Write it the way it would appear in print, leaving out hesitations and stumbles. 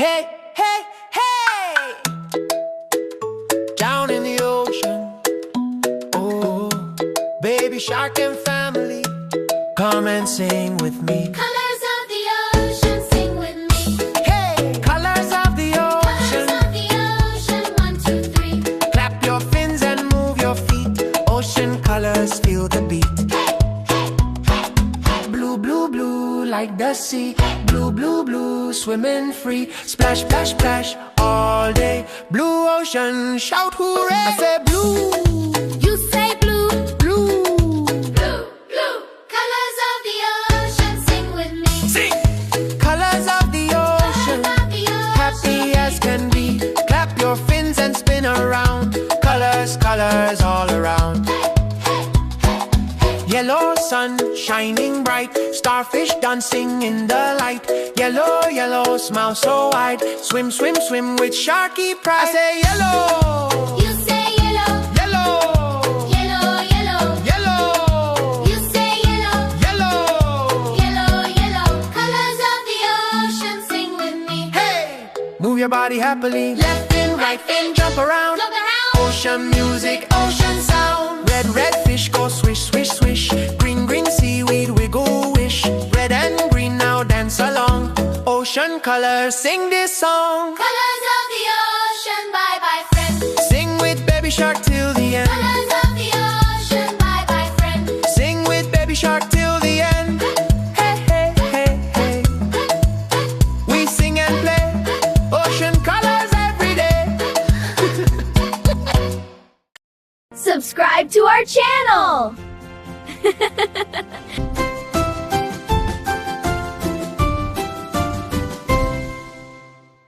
Hey, hey, hey! Down in the ocean, oh, baby shark and family, come and sing with me. Colors of the ocean, sing with me. Hey, colors of the ocean, Colors of the ocean, 1, 2, 3. clap your fins and move your feet. Ocean colors, feel the beat. Blue, blue, blue, like the sea. Blue, blue, blue, swimming free. Splash, splash, splash, all day. Blue ocean, shout hooray! I say blue, You say blue, blue. blue, blue. Colors of the ocean, sing with me. Sing! Colors of the ocean, Colors of the ocean, happy as can be. Clap your fins and spin around. Colors, colors all around. Yellow sun shining bright, starfish dancing in the light. Yellow, yellow, smile so wide. Swim, swim, swim with sharky pride. I say yellow, You say yellow, yellow, yellow, yellow. yellow, You say yellow, yellow. yellow, yellow. Colors of the ocean, sing with me. Hey, move your body happily. Left fin, right fin, jump around. Jump around. Ocean music, ocean sound. Red, red fish go swish, swish, swish. Green, green seaweed wiggle wish. Red and green now dance along. Ocean colors, sing this song. Colors of the ocean, bye bye friend. Sing with baby shark till the end. Colors of the ocean, bye bye friend. Sing with baby shark till the end. Hey, hey, hey, hey. We sing and play ocean colors every day. Subscribe to our channel.